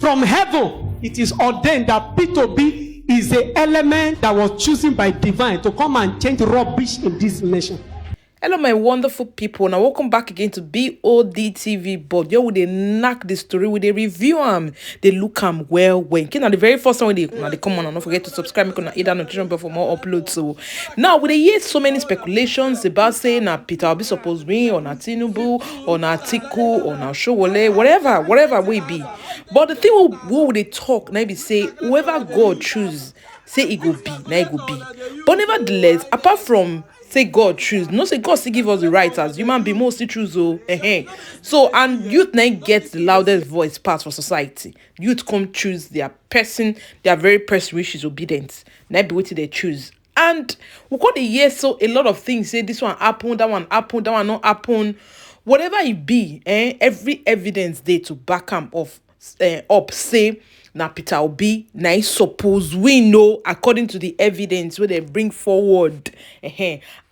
from heaven, it is ordained that P2B is the element that was chosen by divine to come and change rubbish in this nation. Hello, my wonderful people. Now, welcome back again to Bod Tv. But you would they knock the story with a review they look well. When the very first time when they come on, and don't forget to subscribe. Make hit that notification bell for more uploads. So now we hear so many speculations about saying that Peter will be supposed win or na Tinubu or na Tiku or na Showole, whatever we be. But the thing what would they talk? Now be say whoever God choose, say it go be, now it go be. But nevertheless, apart from say God choose, no say God still give us the right as human being mostly choose so and youth now get the loudest voice pass for society. Youth come choose their person, their very person which is obedient. Now be what they choose. And we got the year so a lot of things say this one happen, that one not happen. Whatever it be, every evidence there to back them up say na Peter Obi na I suppose we know according to the evidence where they bring forward.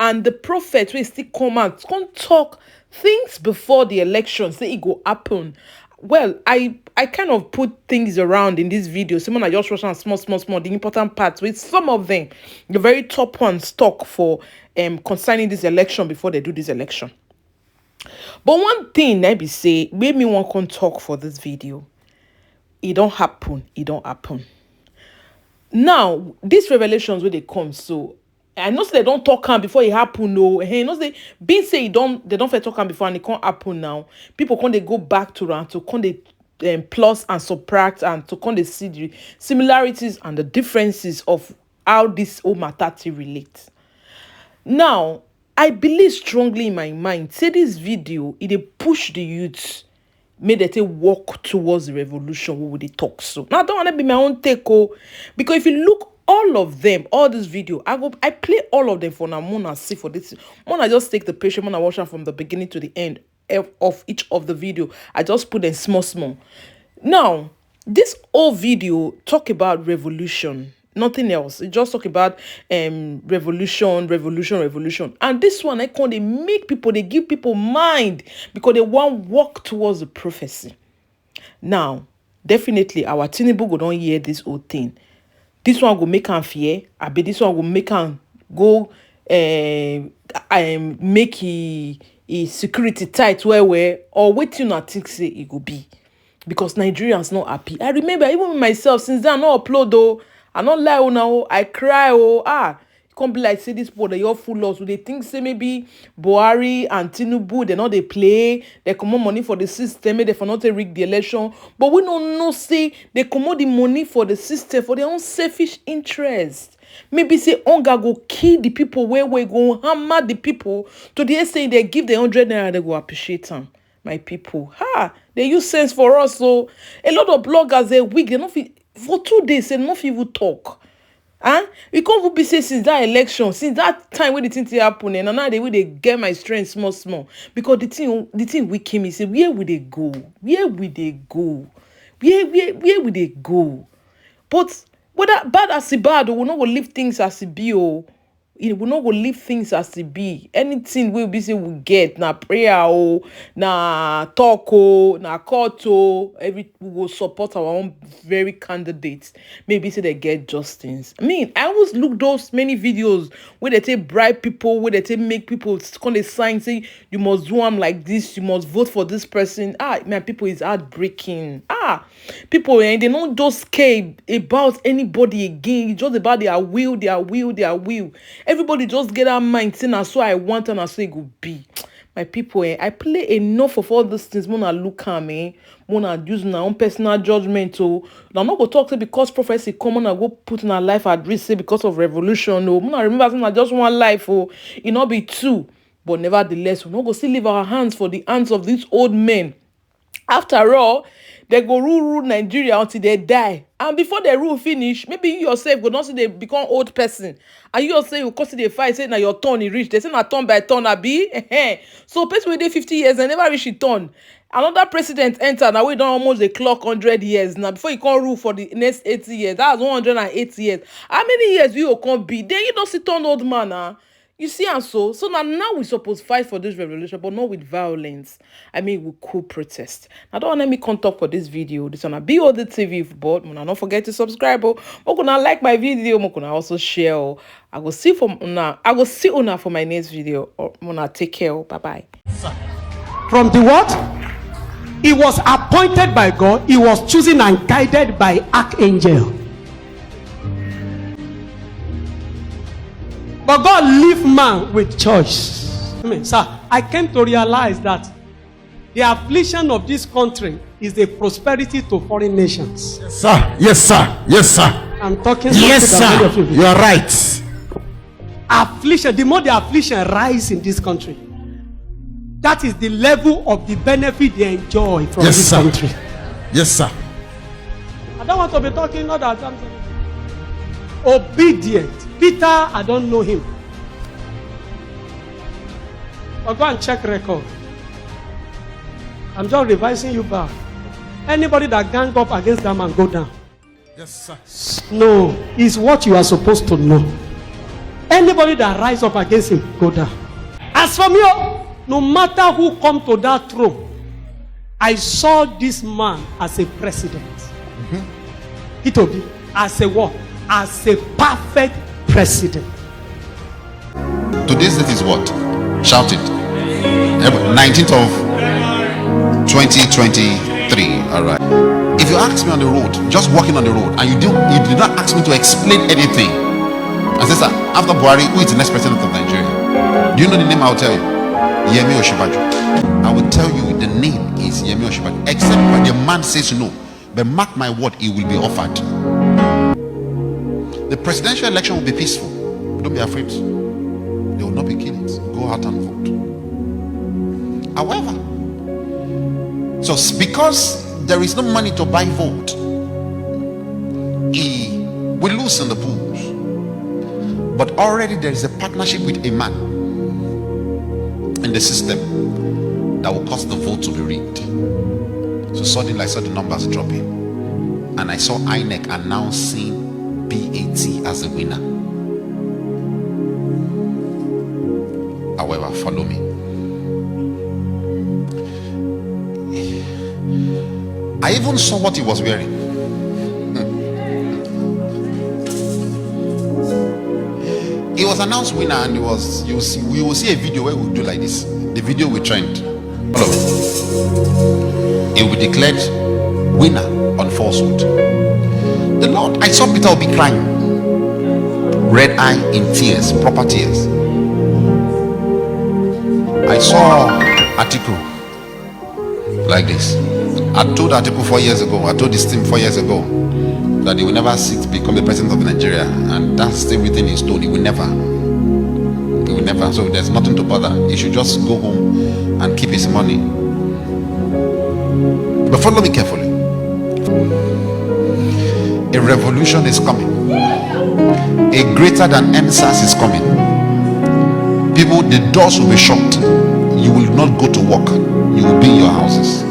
And the prophet will still come out, can't talk things before the election, say it go happen. Well, I kind of put things around in this video. Someone I just watch on small, the important parts with some of them, the very top ones talk for concerning this election before they do this election. But one thing I be say, made me want to talk for this video. It don't happen. Now, these revelations where they come, so I know say they don't talk on before it happen. No, hey, no say being say they don't talk on before and it can't happen now. People can't they go back to run to can't they plus and subtract and to can't they see the similarities and the differences of how this whole matter relates. Now, I believe strongly in my mind. Say this video, it push the youths. Made they walk towards the revolution. What would they talk so? Now I don't want to be my own take, because if you look all of them, all this video, I play all of them for now. Mona see for this. Mona just take the picture. Mona watch them from the beginning to the end of each of the video. I just put them small. Now this whole video talk about revolution. Nothing else. It just talk about revolution. And this one, I call they make people, they give people mind because they want walk towards the prophecy. Now, definitely our Tinubu go don't hear this whole thing. This one go make him fear. I bet this one go make him go make he security tight where or wait till not think say it go be. Because Nigerians not happy. I remember even myself since then I no upload though. I not lie now. I cry it can't be like say this boy that you're full of. So they think say maybe Buhari and Tinubu they not they play. They come money for the system. They for not rig the election. But we don't know say they come the money for the system for their own selfish interest. Maybe say hunger go kill the people where we go hammer the people to the say they give the 100 naira they go appreciate them. My people, they use sense for us. So a lot of bloggers they weak. They not for 2 days they not even talk. We can't be say since that election, since that time when the thing happen, and now they get my strength small. Because the thing weak me say where would they go? Where would they go? But whether bad as it bad, we not go leave things as it be. We not go leave things as it be. Anything we be say we get na prayer na talk na court we will support our own very candidates. Maybe say they get justice. I mean, I always look those many videos where they take bribe people, where they take make people kind of sign say you must do them like this, you must vote for this person. My people is heartbreaking. People they don't just care about anybody again. It's just about their will. Everybody just get our mind saying, "I so I want and I say it could be." My people, I play enough of all these things. Mona look at me, Mona use my own personal judgment. So I'm not gonna talk say because prophecy come on, I go put in our life at risk say because of revolution. No, Mona remember saying I just one life. It not be two, but nevertheless, we not go still leave our hands for the hands of these old men. After all, they go rule Nigeria until they die. And before they rule finish, maybe you yourself go not see they become old person. And you yourself you consider the fight, say now your turn is reach. They say na turn by turn be. So person wey 50 years and never reach his turn. Another president enter now we don't almost the clock 100 years now before you can't rule for the next 80 years. That's 180 years. How many years you can be? Then you don't sit on old man. You see, and so now we suppose fight for this revolution, but not with violence. I mean, with cool protest. Now, don't let me come talk for this video. This one be Bod TV board. Don't forget to subscribe. Oh, gonna like my video. Gonna also share. Oh. I will see for una. I will see una for my next video. Or take care. Bye bye. From the what? He was appointed by God. He was chosen and guided by archangel. But God leave man with choice. Sir, I came to realize that the affliction of this country is the prosperity to foreign nations. Yes, sir. Yes, sir. Yes, sir. I'm talking. Yes, sir. You are right. Affliction. The more the affliction rise in this country, that is the level of the benefit they enjoy from this country. Yes, sir. I don't want to be talking other times. Obedient. Peter, I don't know him. But go and check record. I'm just revising you back. Anybody that gang up against that man, go down. Yes, sir. No, it's what you are supposed to know. Anybody that rise up against him, go down. As for me, no matter who come to that throne, I saw this man as a president. He told me, as a what? As a perfect president. Today's date is what? Shout it. 19th of 2023. All right. If you ask me on the road, just walking on the road, and you did not ask me to explain anything, I said, sir, after Buhari, who is the next president of Nigeria? Do you know the name? I'll tell you. Yemi Osinbajo. I will tell you the name is Yemi Osinbajo. Except when the man says no. But mark my word, he will be offered. The presidential election will be peaceful. Don't be afraid. There will not be killings. Go out and vote. However, so because there is no money to buy vote, he will lose in the polls. But already there is a partnership with a man in the system that will cause the vote to be rigged. So suddenly I saw the numbers dropping, and I saw INEC announcing BAT as a winner. However, follow me. I even saw what he was wearing. He was announced winner, and we will see a video where we'll do like this. The video will trend. Follow me. He will be declared winner on falsehood. The Lord, I saw Peter Obi crying, red eye in tears, proper tears. I saw Atiku like this. I told Atiku 4 years ago, I told this team 4 years ago, that he will never become the president of Nigeria, and that's still within his stone. He will never. So there's nothing to bother. He should just go home and keep his money. But follow me carefully. A revolution is coming. A greater than NSAS is coming. People, the doors will be shut. You will not go to work. You will be in your houses.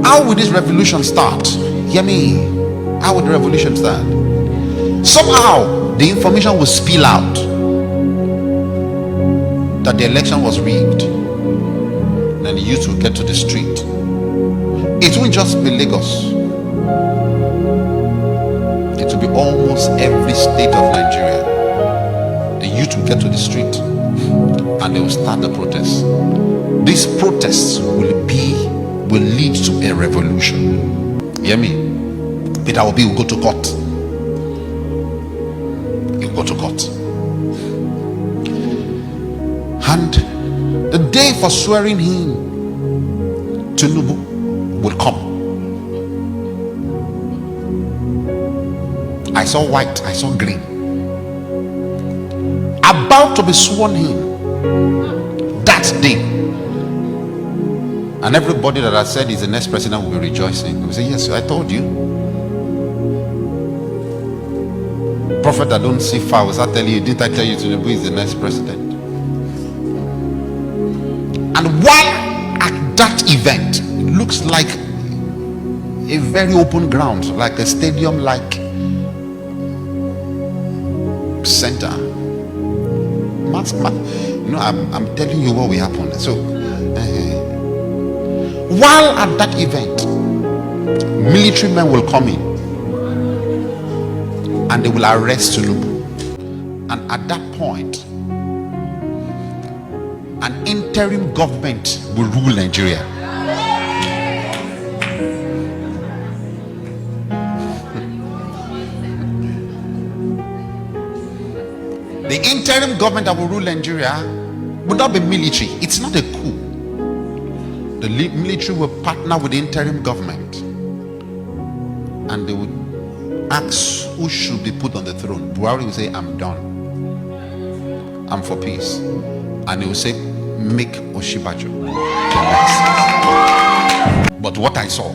How will this revolution start? Hear me. How will the revolution start? Somehow the information will spill out that the election was rigged. Then the youth will get to the street. It won't just be Lagos. It will be almost every state of Nigeria. The youth will get to the street and they will start the protests. These protests will lead to a revolution. Hear me? Peter Obi will go to court. He will go to court. And the day for swearing him, Tinubu, will come. I saw white, I saw green. About to be sworn in that day. And everybody that I said is the next president will be rejoicing. They will say, yes, I told you. Prophet that don't see far, was I tell you, didn't I tell you Tinubu is the next president? And while at that event, it looks like a very open ground, like a stadium, like center. I'm telling you what will happen. So, while at that event, military men will come in and they will arrest Tinubu. And at that point, an interim government will rule Nigeria. The interim government that will rule Nigeria would not be military. It's not a coup. The military will partner with the interim government and they would ask who should be put on the throne. Buhari will say, I'm done. I'm for peace. And he will say, make Asiwaju the next. But what I saw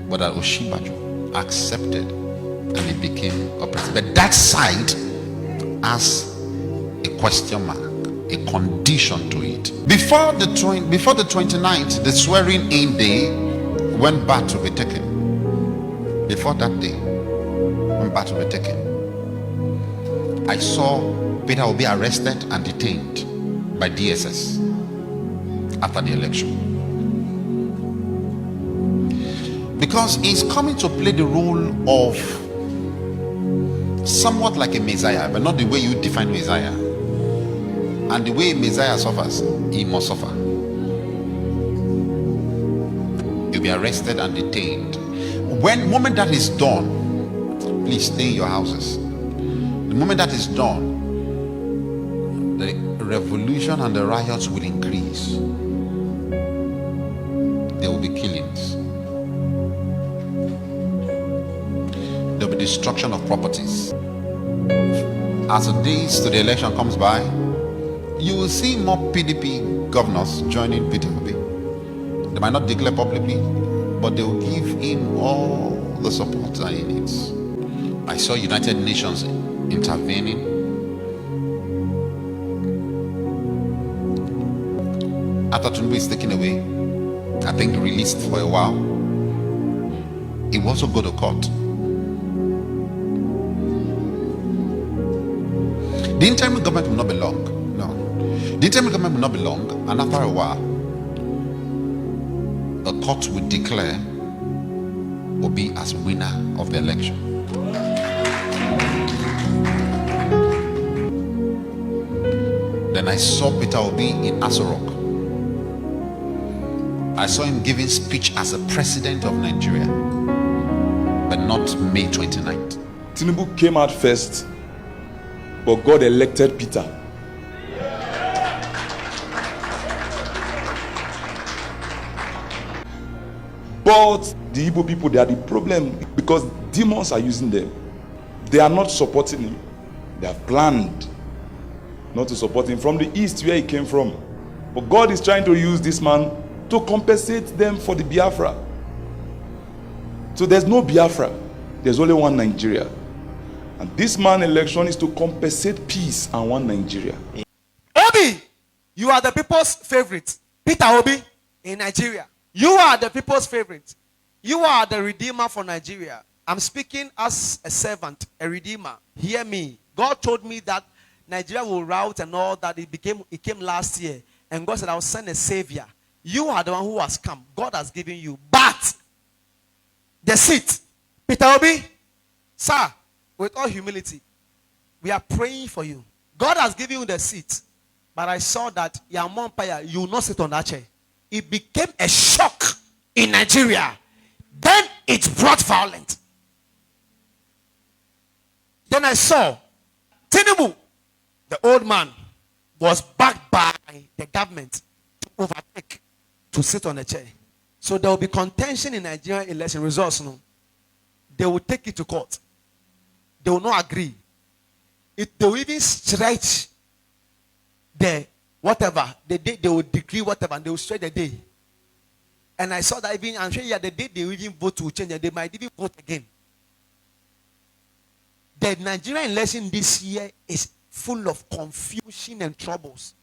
was that Asiwaju accepted and he became a president. But that side has a question mark, a condition to it. Before the 29th, the swearing in day, when bat to be taken. Before that day, when bat to be taken, I saw Peter will be arrested and detained by DSS after the election, because he's coming to play the role of somewhat like a Messiah, but not the way you define Messiah. And the way Messiah suffers, he must suffer. You'll be arrested and detained. When moment that is done, please stay in your houses. The moment that is done, the revolution and the riots will increase. There will be killings. There will be destruction of properties. As the days to the election comes by, you will see more PDP governors joining Peter Obi. They might not declare publicly, but they will give him all the support that he needs. I saw United Nations intervening. After Tinubu is taken away, I think released for a while, he will also go to court. The interim government will not be long. No. The interim government will not be long, and after a while, a court will declare Obi as winner of the election. Then I saw Peter Obi in Aso Rock. I saw him giving speech as a president of Nigeria, but not May 29th. Tinubu came out first, but God elected Peter. But the Igbo people, they are the problem because demons are using them. They are not supporting him. They have planned not to support him from the east where he came from. But God is trying to use this man to compensate them for the Biafra. So there's no Biafra. There's only one Nigeria. And this man election is to compensate peace and one Nigeria. Obi, you are the people's favorite. Peter Obi in Nigeria. You are the people's favorite. You are the redeemer for Nigeria. I'm speaking as a servant, a redeemer. Hear me. God told me that Nigeria will rout and all that. It came last year. And God said, I will send a savior. You are the one who has come. God has given you. But the seat, Peter Obi, sir, with all humility, we are praying for you. God has given you the seat. But I saw that you will not sit on that chair. It became a shock in Nigeria. Then it brought violence. Then I saw Tinubu, the old man, was backed by the government to overtake, to sit on the chair. So there will be contention in Nigerian election results. No? They will take it to court. They will not agree. They will even stretch the whatever. They will decree whatever and they will stretch the day. And I saw that even, I'm sure the day they will even vote to change and they might even vote again. The Nigerian election this year is full of confusion and troubles.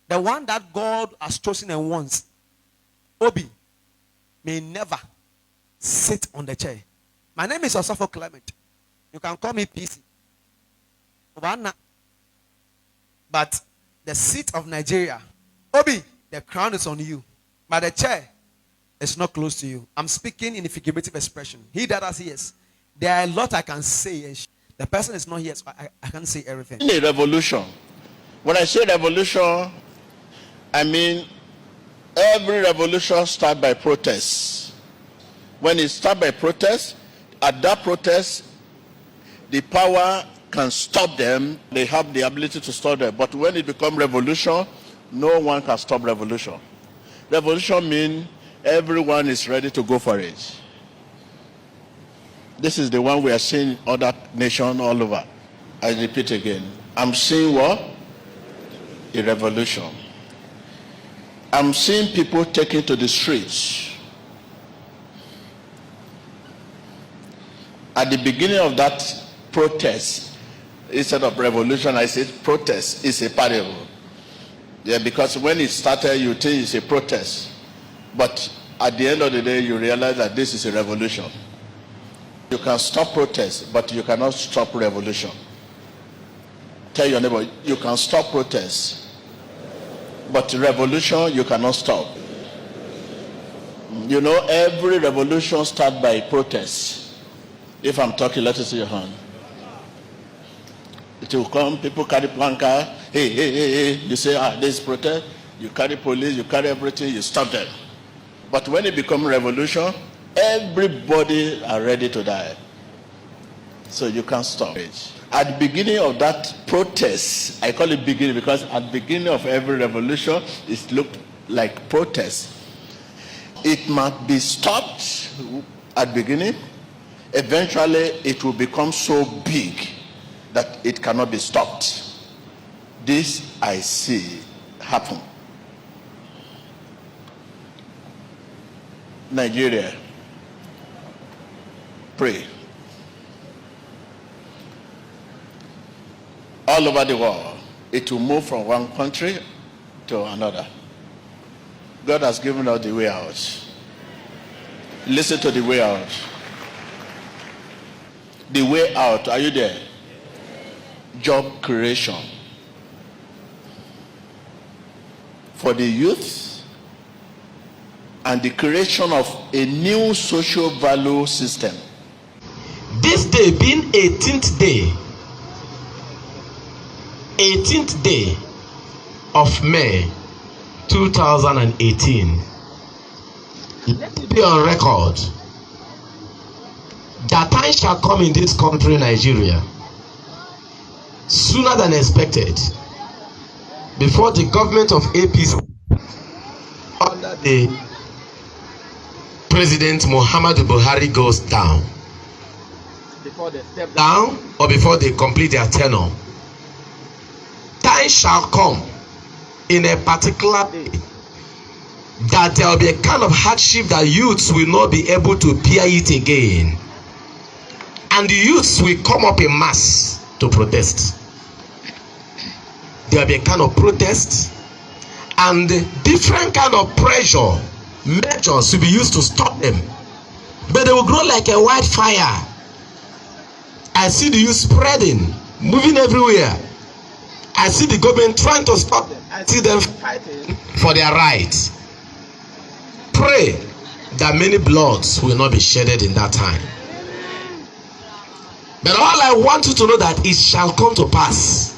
The one that God has chosen and wants, Obi, may never sit on the chair. My name is Osofo Clement. You can call me PC. But the seat of Nigeria, Obi, the crown is on you, but the chair is not close to you. I'm speaking in a figurative expression. He that has ears, there are a lot I can say. The person is not here, so I can't say everything. In a revolution, when I say revolution, I mean every revolution starts by protest. When it starts by protest, at that protest, the power can stop them. They have the ability to stop them. But when it becomes revolution, no one can stop revolution. Revolution means everyone is ready to go for it. This is the one we are seeing in other nations all over. I repeat again. I'm seeing what? A revolution. I'm seeing people taken to the streets. At the beginning of that protest, instead of revolution, I said protest is a parable. Yeah, because when it started, you think it's a protest. But at the end of the day, you realize that this is a revolution. You can stop protest, but you cannot stop revolution. Tell your neighbor, you can stop protest, but revolution you cannot stop. You know, every revolution starts by protest. If I'm talking, let us see your hand. It will come, people carry placard, hey. You say, this is protest. You carry police, you carry everything, you stop them. But when it becomes revolution, everybody are ready to die. So you can't stop it. At the beginning of that protest, I call it beginning because at the beginning of every revolution, it looked like protest. It might be stopped at the beginning. Eventually, it will become so big that it cannot be stopped. This I see happen. Nigeria, pray. All over the world, it will move from one country to another. God has given us the way out. Listen to the way out. The way out, are you there? Job creation for the youth and the creation of a new social value system. This day being 18th day of May 2018, let it be on record that time shall come in this country, Nigeria, sooner than expected, before the government of APC under the President Muhammadu Buhari goes down. Before they step down or before they complete their tenure, time shall come in a particular day that there will be a kind of hardship that youths will not be able to bear it again. And the youths will come up in mass to protest. There will be a kind of protest and different kind of pressure measures will be used to stop them. But they will grow like a wildfire. I see the youth spreading, moving everywhere. I see the government trying to stop them. I see them fighting for their rights. Pray that many bloods will not be shedded in that time. But all I want you to know that it shall come to pass.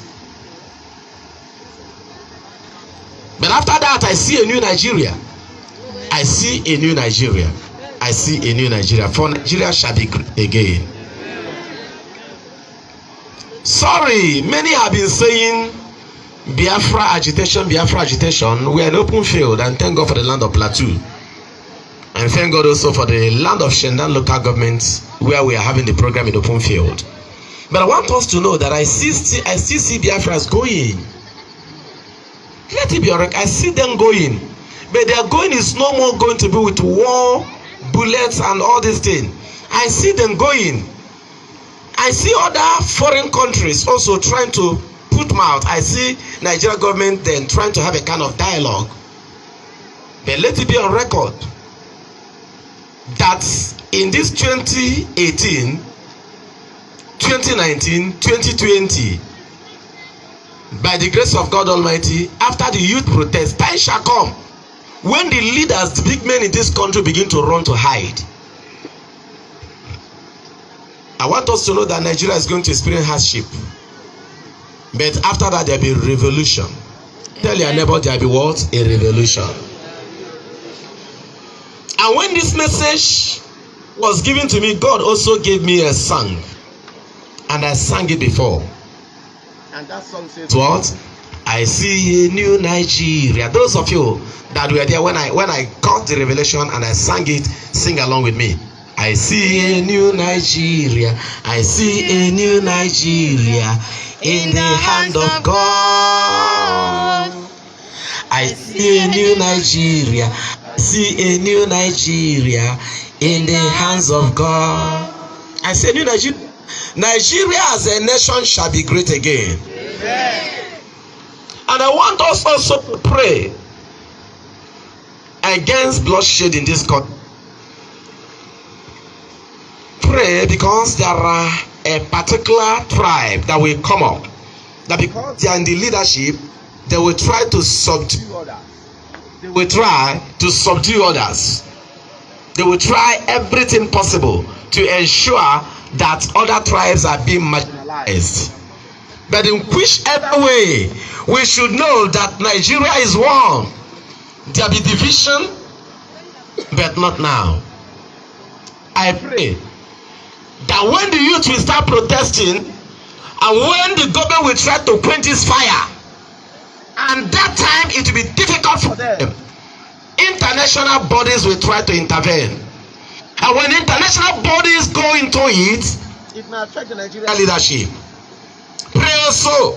But after that, I see a new Nigeria. I see a new Nigeria. I see a new Nigeria. For Nigeria shall be great again. Sorry, many have been saying Biafra agitation, Biafra agitation. We are in open field, and thank God for the land of Plateau. And thank God also for the land of Shendan local government, where we are having the program in open field. But I want us to know that I still see Biafras going. Let it be alright. I see them going. But their going is no more going to be with war, bullets, and all these things. I see them going. I see other foreign countries also trying to put mouth. I see Nigeria government then trying to have a kind of dialogue. But let it be on record that in this 2018, 2019, 2020, by the grace of God Almighty, after the youth protest, time shall come when the leaders, the big men in this country, begin to run to hide. I want us to know that Nigeria is going to experience hardship. But after that, there will be revolution. Tell your neighbor, there will be what? A revolution. And when this message was given to me, God also gave me a song. And I sang it before. And that song says what? I see a new Nigeria. Those of you that were there when I caught the revelation and I sang it, sing along with me. I see a new Nigeria. I see a new Nigeria in the hand of God. I see a new Nigeria. I see a new Nigeria in the hands of God. I say new Nigeria. Nigeria as a nation shall be great again. Amen. And I want us also to pray against bloodshed in this country. Pray because there are a particular tribe that will come up, that because they are in the leadership, they will try to subdue others. They will try to subdue others. They will try everything possible to ensure that other tribes are being marginalized. But in whichever way, we should know that Nigeria is one. There will be division, but not now. I pray that when the youth will start protesting, and when the government will try to quench this fire, and that time it will be difficult for them, international bodies will try to intervene. And when international bodies go into it, it may affect the Nigerian leadership. Pray also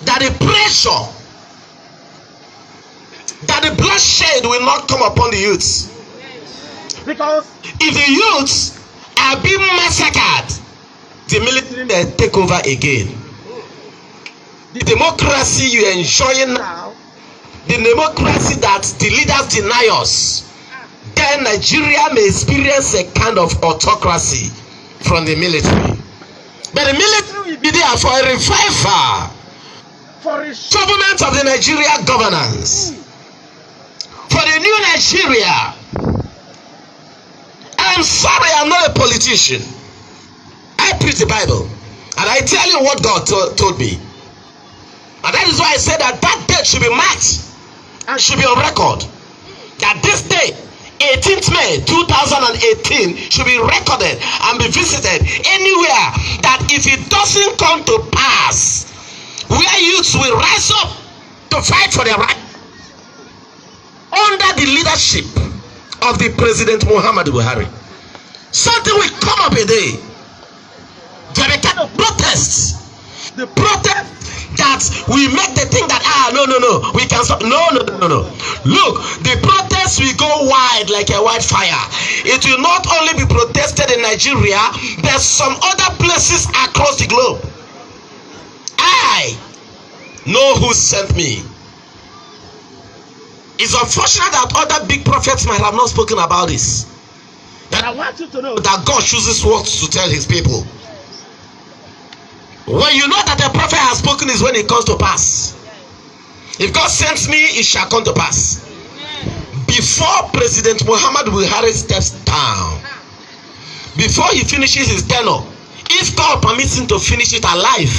that the pressure, that the bloodshed will not come upon the youths. Because if the youths are being massacred, the military may take over again. The democracy you are enjoying now, the democracy that the leaders deny us, then Nigeria may experience a kind of autocracy from the military. But the military will be there for a revival, for the government of the Nigeria governance, for the new Nigeria. I'm sorry, I'm not a politician. I preach the Bible, and I tell you what God told me. And that is why I said that date should be marked and should be on record. That this day, 18th May 2018, should be recorded and be visited anywhere. That if it doesn't come to pass, where youths will rise up to fight for their right under the leadership of the President Muhammad Buhari, something will come up a day. There will be kind of protests. The protest that we make the thing that no, we can stop. No. Look, the protest will go wide like a wildfire. It will not only be protested in Nigeria, there's some other places across the globe. I know who sent me. It's unfortunate that other big prophets might have not spoken about this. But I want you to know that God chooses words to tell his people. When you know that a prophet has spoken is when it comes to pass. If God sends me, it shall come to pass. Before President Muhammad Buhari steps down, before he finishes his tenure, if God permits him to finish it alive,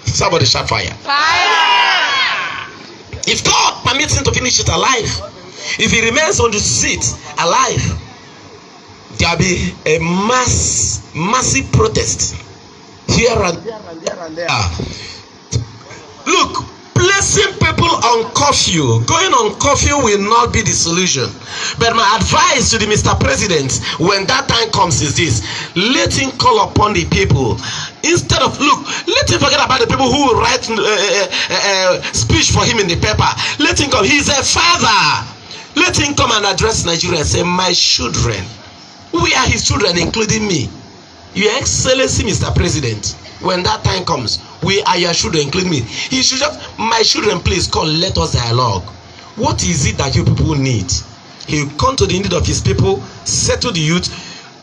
somebody shout fire. Fire! If God permits him to finish it alive, if he remains on the seat alive, there will be a massive protest here and there. Look, placing people on curfew, going on curfew will not be the solution. But my advice to the Mr. President when that time comes is this: let him call upon the people. Instead of, look, let him forget about the people who will write speech for him in the paper. Let him come. He's a father. Let him come and address Nigeria and say, my children. We are his children, including me. Your Excellency, Mr. President, when that time comes, we are your children, including me. He should just, my children, please come, let us dialogue. What is it that you people need? He will come to the need of his people, settle the youth.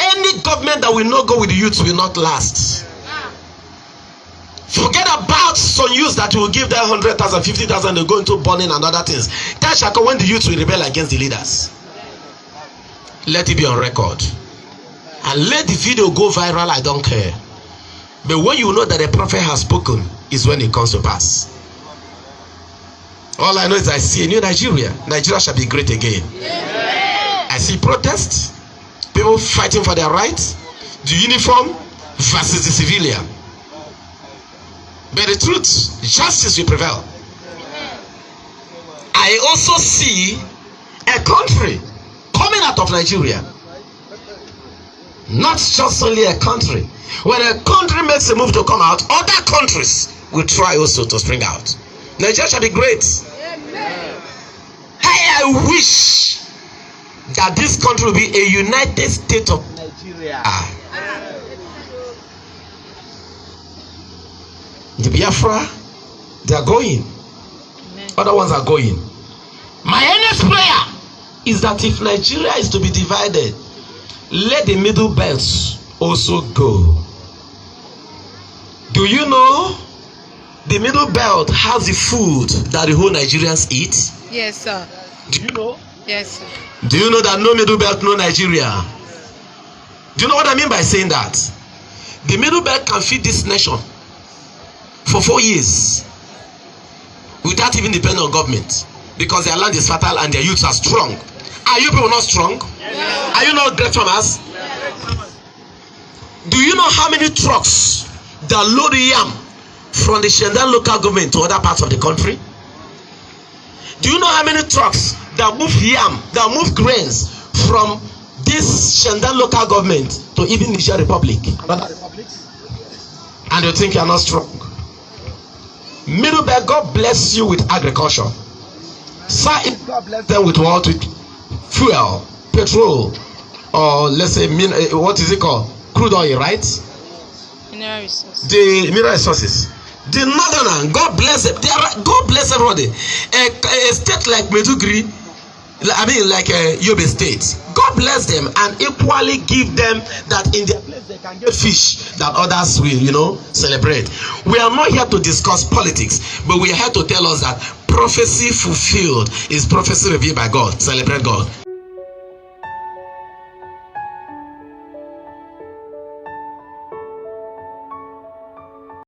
Any government that will not go with the youth will not last. Forget about out some youths that will give them 100,000, 50,000, they go into burning and other things. That shall come when the youth will rebel against the leaders. Let it be on record. And let the video go viral, I don't care. But when you know that a prophet has spoken is when it comes to pass. All I know is I see a new Nigeria. Nigeria shall be great again. I see protests, people fighting for their rights, the uniform versus the civilian. But the truth, justice will prevail. I also see a country coming out of Nigeria. Not just only a country. When a country makes a move to come out, other countries will try also to spring out. Nigeria shall be great. I wish that this country will be a United States of Nigeria. The Biafra, they are going. Other ones are going. My earnest prayer is that if Nigeria is to be divided, let the middle belts also go. Do you know the middle belt has the food that the whole Nigerians eat? Yes, sir. Do you know? Yes, sir. Do you know that no middle belt, no Nigeria? Do you know what I mean by saying that? The middle belt can feed this nation for 4 years without even depending on government, because their land is fertile and their youths are strong. Are you people not strong? Yes. Are you not great farmers? Yes. Do you know how many trucks that load yam from the Shendan local government to other parts of the country? Do you know how many trucks that move yam, that move grains from this Shendan local government to even Niger Republic? And you think you are not strong? Middleburg, God bless you with agriculture. Sir, if God bless them with what? With fuel, petrol, or let's say, what is it called? Crude oil, right? Mineral resources. The mineral resources. The northern, God bless them. God bless everybody. A state like Meduguri, I mean like Yobe State, God bless them and equally give them that in their place they can get fish that others will, celebrate. We are not here to discuss politics, but we are here to tell us that prophecy fulfilled is prophecy revealed by God. Celebrate God.